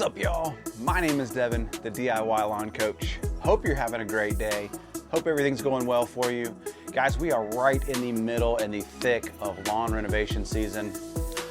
up, y'all? My name is Devin, the DIY lawn coach. Hope you're having a great day. Hope everything's going well for you. Guys, we are right in the middle and the thick of lawn renovation season.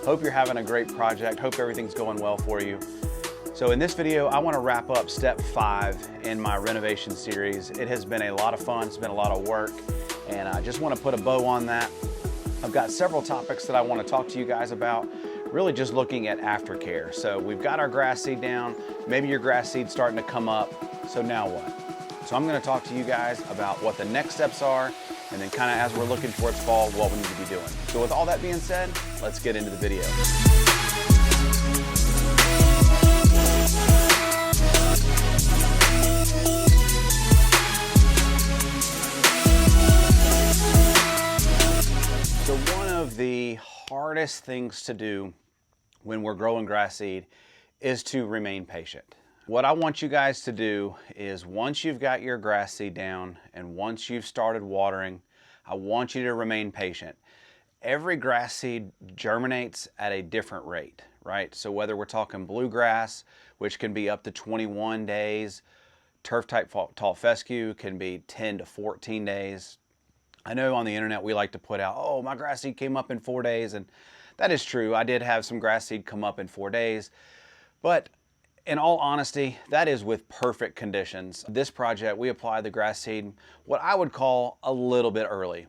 Hope you're having a great project. Hope everything's going well for you. So in this video, I want to wrap up step 5 in my renovation series. It has been a lot of fun. It's been a lot of work, and I just want to put a bow on that. I've got several topics that I want to talk to you guys about, really just looking at aftercare. So we've got our grass seed down. Maybe your grass seed's starting to come up. So now what? So I'm going to talk to you guys about what the next steps are, and then kind of as we're looking towards fall, what we need to be doing. So with all that being said, let's get into the video. So one of the hardest things to do when we're growing grass seed is to remain patient. What I want you guys to do is, once you've got your grass seed down and once you've started watering, I want you to remain patient. Every grass seed germinates at a different rate, right? So whether we're talking bluegrass, which can be up to 21 days, turf type tall fescue can be 10 to 14 days. I know on the internet we like to put out, oh, my grass seed came up in 4 days, and that is true. I did have some grass seed come up in 4 days, but in all honesty, that is with perfect conditions. This project, we applied the grass seed what I would call a little bit early.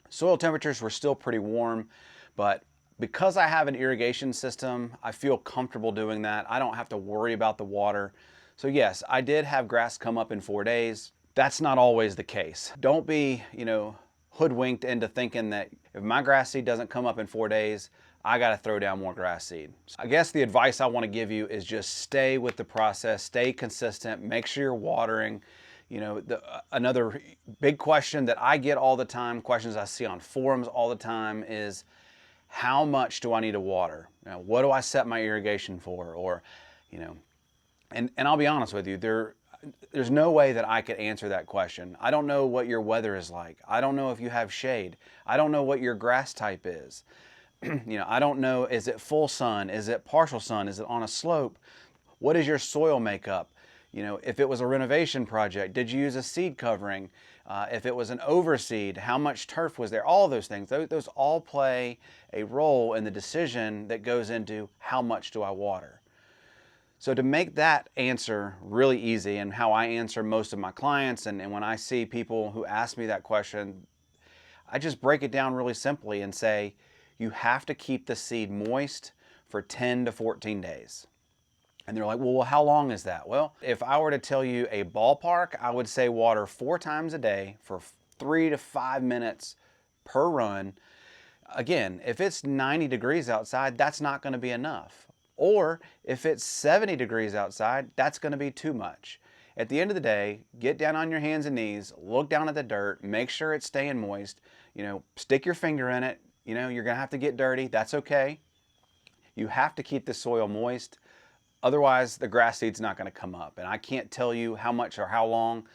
Soil temperatures were still pretty warm, but because I have an irrigation system, I feel comfortable doing that. I don't have to worry about the water. So yes, I did have grass come up in 4 days. That's not always the case. Don't be, hoodwinked into thinking that if my grass seed doesn't come up in 4 days, I got to throw down more grass seed. I guess the advice I want to give you is just stay with the process, stay consistent, make sure you're watering. Another big question that I get all the time, questions I see on forums all the time, is how much do I need to water? What do I set my irrigation for? Or, and I'll be honest with you, there's no way that I could answer that question. I don't know what your weather is like. I don't know if you have shade. I don't know what your grass type is. I don't know, is it full sun? Is it partial sun? Is it on a slope? What is your soil makeup? If it was a renovation project, did you use a seed covering? If it was an overseed, how much turf was there? All of those things, those all play a role in the decision that goes into how much do I water. So to make that answer really easy, and how I answer most of my clients, and when I see people who ask me that question, I just break it down really simply and say, you have to keep the seed moist for 10 to 14 days. And they're like, well, how long is that? Well, if I were to tell you a ballpark, I would say water 4 times a day for 3 to 5 minutes per run. Again, if it's 90 degrees outside, that's not going to be enough. Or if it's 70 degrees outside, that's going to be too much. At the end of the day, get down on your hands and knees, look down at the dirt, make sure it's staying moist, stick your finger in it. You're going to have to get dirty. That's okay. You have to keep the soil moist. Otherwise, the grass seed's not going to come up. And I can't tell you how much or how long,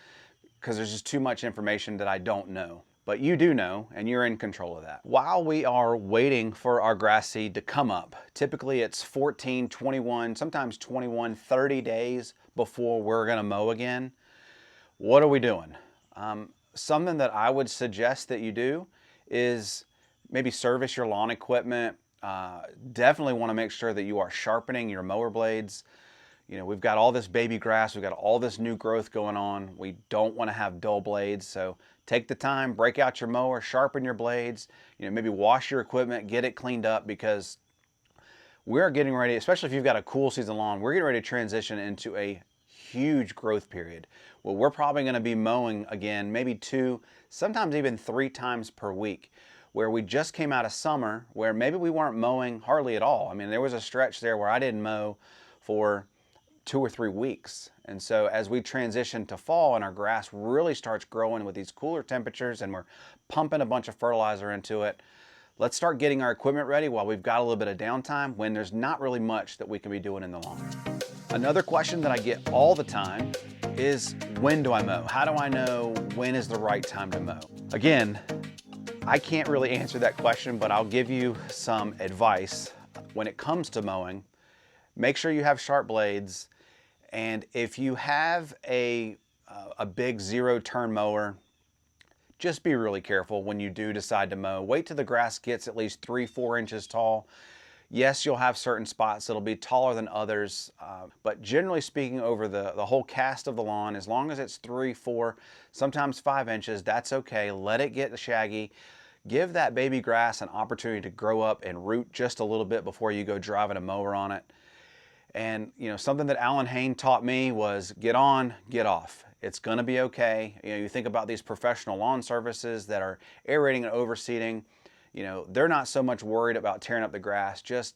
because there's just too much information that I don't know. But you do know, and you're in control of that. While we are waiting for our grass seed to come up, typically it's 14, 21, sometimes 21, 30 days before we're going to mow again. What are we doing? Something that I would suggest that you do is maybe service your lawn equipment. Definitely want to make sure that you are sharpening your mower blades. We've got all this baby grass, we've got all this new growth going on. We don't want to have dull blades, so take the time, break out your mower, sharpen your blades, maybe wash your equipment, get it cleaned up, because we're getting ready, especially if you've got a cool season lawn, we're getting ready to transition into a huge growth period. Well, we're probably going to be mowing again, maybe 2, sometimes even 3 times per week, where we just came out of summer where maybe we weren't mowing hardly at all. I mean, there was a stretch there where I didn't mow for 2 or 3 weeks. And so as we transition to fall and our grass really starts growing with these cooler temperatures and we're pumping a bunch of fertilizer into it, let's start getting our equipment ready while we've got a little bit of downtime when there's not really much that we can be doing in the lawn. Another question that I get all the time is, when do I mow? How do I know when is the right time to mow? Again, I can't really answer that question, but I'll give you some advice when it comes to mowing. Make sure you have sharp blades. And if you have a big zero turn mower, just be really careful when you do decide to mow. Wait till the grass gets at least 3-4 inches tall. Yes, you'll have certain spots that'll be taller than others, but generally speaking, over the whole cast of the lawn, as long as it's 3, 4, sometimes 5 inches, that's okay. Let it get shaggy. Give that baby grass an opportunity to grow up and root just a little bit before you go driving a mower on it. And you know, something that Alan Hain taught me was get on, get off. It's gonna be okay. You know, you think about these professional lawn services that are aerating and overseeding, you know, they're not so much worried about tearing up the grass. Just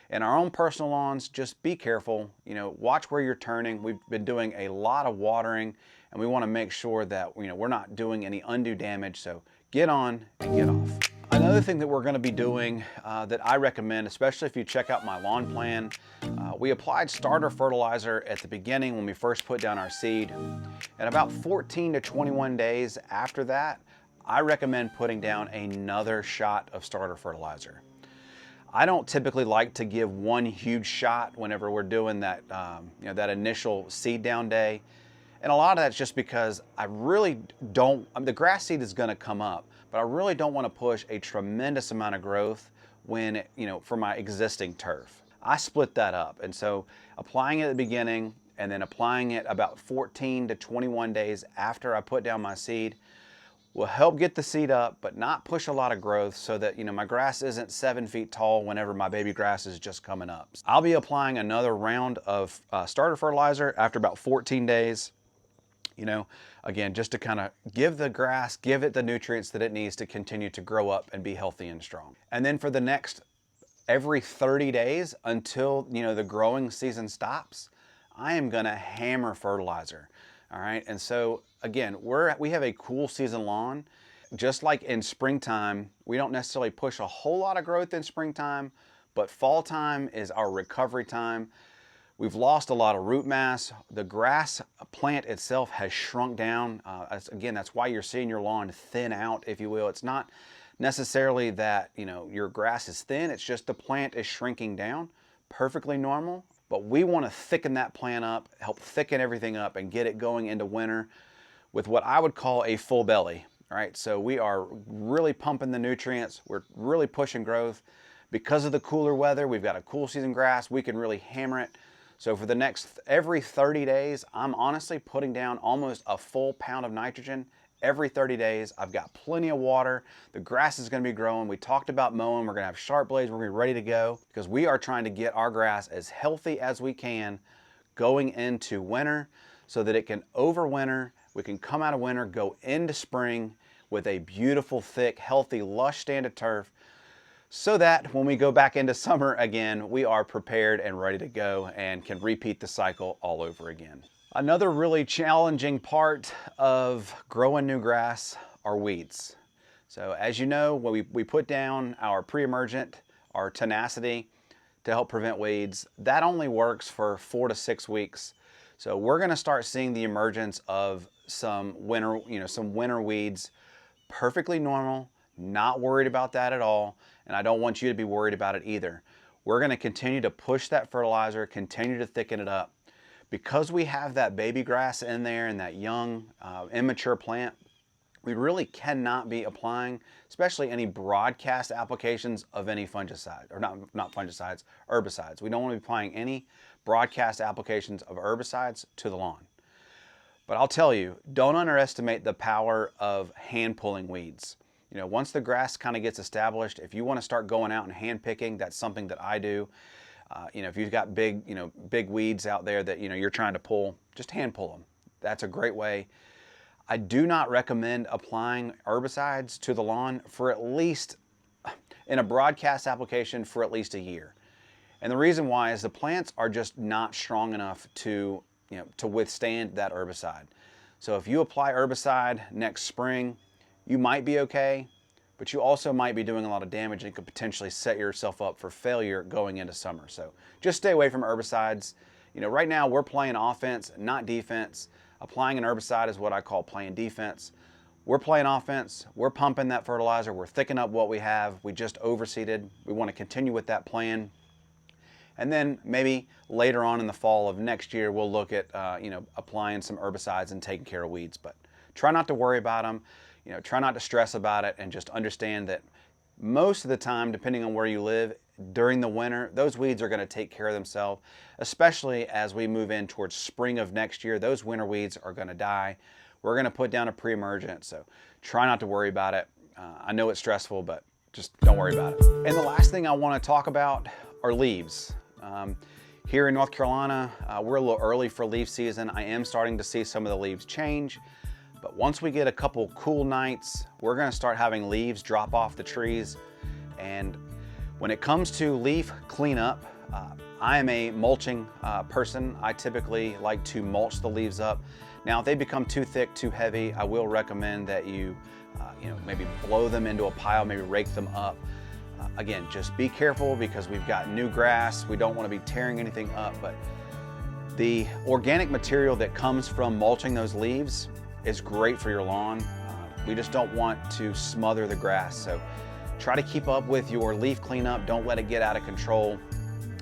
in our own personal lawns, just be careful. You know, watch where you're turning. We've been doing a lot of watering, and we wanna make sure that, you know, we're not doing any undue damage. So get on and get off. Another thing that we're going to be doing that I recommend, especially if you check out my lawn plan, we applied starter fertilizer at the beginning when we first put down our seed. And about 14 to 21 days after that, I recommend putting down another shot of starter fertilizer. I don't typically like to give one huge shot whenever we're doing that, you know, that initial seed down day. And a lot of that's just because I really don't, the grass seed is going to come up, but I really don't want to push a tremendous amount of growth when, you know, for my existing turf. I split that up. And so applying it at the beginning and then applying it about 14 to 21 days after I put down my seed will help get the seed up, but not push a lot of growth so that, you know, my grass isn't 7 feet tall whenever my baby grass is just coming up. I'll be applying another round of starter fertilizer after about 14 days. You know, again, just to kind of give the grass, give it the nutrients that it needs to continue to grow up and be healthy and strong. And then for the next every 30 days until, you know, the growing season stops, I am gonna hammer fertilizer. All right. And so again, we have a cool season lawn. Just like in springtime, we don't necessarily push a whole lot of growth in springtime, but fall time is our recovery time. We've lost a lot of root mass. The grass plant itself has shrunk down. Again, that's why you're seeing your lawn thin out, if you will. It's not necessarily that, you know, your grass is thin. It's just the plant is shrinking down. Perfectly normal. But we want to thicken that plant up, help thicken everything up, and get it going into winter with what I would call a full belly. All right, so we are really pumping the nutrients. We're really pushing growth. Because of the cooler weather, we've got a cool season grass. We can really hammer it. So for the next, every 30 days, I'm honestly putting down almost a full pound of nitrogen every 30 days. I've got plenty of water. The grass is going to be growing. We talked about mowing. We're going to have sharp blades. We're going to be ready to go because we are trying to get our grass as healthy as we can going into winter so that it can overwinter. We can come out of winter, go into spring with a beautiful, thick, healthy, lush stand of turf, so that when we go back into summer again, we are prepared and ready to go and can repeat the cycle all over again. Another really challenging part of growing new grass are weeds. So as you know, when we put down our pre-emergent, our tenacity to help prevent weeds, that only works for 4 to 6 weeks. So we're gonna start seeing the emergence of some winter, you know, some winter weeds. Perfectly normal, not worried about that at all. And I don't want you to be worried about it either. We're going to continue to push that fertilizer, continue to thicken it up. Because we have that baby grass in there and that young, immature plant, we really cannot be applying, especially any broadcast applications of any fungicide, or not fungicides, herbicides. We don't want to be applying any broadcast applications of herbicides to the lawn. But I'll tell you, don't underestimate the power of hand pulling weeds. You know, once the grass kind of gets established, if you want to start going out and hand picking, that's something that I do. You know, if you've got big, you know, big weeds out there that, you know, you're trying to pull, just hand pull them. That's a great way. I do not recommend applying herbicides to the lawn for at least, in a broadcast application, for at least a year. And the reason why is the plants are just not strong enough to, you know, to withstand that herbicide. So if you apply herbicide next spring, you might be okay, but you also might be doing a lot of damage and could potentially set yourself up for failure going into summer. So just stay away from herbicides. You know, right now we're playing offense, not defense. Applying an herbicide is what I call playing defense. We're playing offense. We're pumping that fertilizer. We're thickening up what we have. We just overseeded. We want to continue with that plan. And then maybe later on in the fall of next year, we'll look at applying some herbicides and taking care of weeds. But try not to worry about them. Try not to stress about it, and just understand that most of the time, depending on where you live, during the winter, those weeds are going to take care of themselves, especially as we move in towards spring of next year. Those winter weeds are going to die. We're going to put down a pre-emergent, so try not to worry about it. I know it's stressful, but just don't worry about it. And the last thing I want to talk about are leaves. Here in North Carolina, we're a little early for leaf season. I am starting to see some of the leaves change, but once we get a couple cool nights, we're going to start having leaves drop off the trees. And when it comes to leaf cleanup, I am a mulching person. I typically like to mulch the leaves up. Now, if they become too thick, too heavy, I will recommend that you, maybe blow them into a pile, maybe rake them up. Again, just be careful because we've got new grass. We don't want to be tearing anything up, but the organic material that comes from mulching those leaves is great for your lawn. We just don't want to smother the grass. So try to keep up with your leaf cleanup. Don't let it get out of control,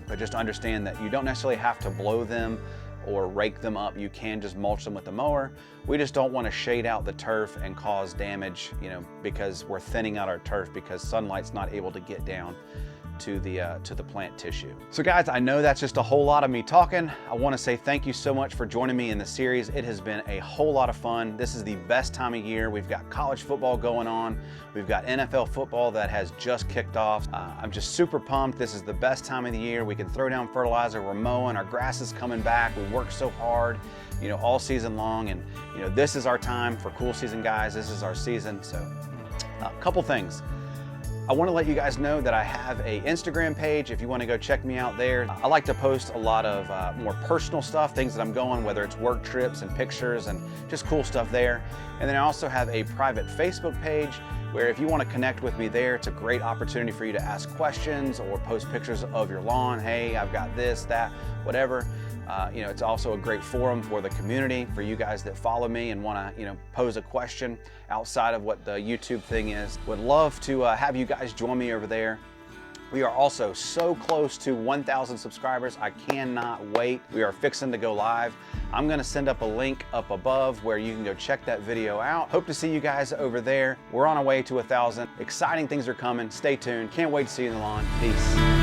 but just understand that you don't necessarily have to blow them or rake them up. You can just mulch them with the mower. We just don't want to shade out the turf and cause damage, because we're thinning out our turf because sunlight's not able to get down to the plant tissue. So guys, I know that's just a whole lot of me talking. I want to say thank you so much for joining me in the series. It has been a whole lot of fun. This is the best time of year. We've got college football going on. We've got NFL football that has just kicked off. I'm just super pumped. This is the best time of the year. We can throw down fertilizer. We're mowing. Our grass is coming back. We work so hard, all season long. And, this is our time for cool season, guys. This is our season. So a couple things. I want to let you guys know that I have an Instagram page if you want to go check me out there. I like to post a lot of more personal stuff, things that I'm going, whether it's work trips and pictures and just cool stuff there. And then I also have a private Facebook page where if you want to connect with me there, it's a great opportunity for you to ask questions or post pictures of your lawn. Hey, I've got this, that, whatever. It's also a great forum for the community, for you guys that follow me and want to, pose a question outside of what the YouTube thing is. Would love to have you guys join me over there. We are also so close to 1,000 subscribers. I cannot wait. We are fixing to go live. I'm going to send up a link up above where you can go check that video out. Hope to see you guys over there. We're on our way to 1,000. Exciting things are coming. Stay tuned. Can't wait to see you in the lawn. Peace.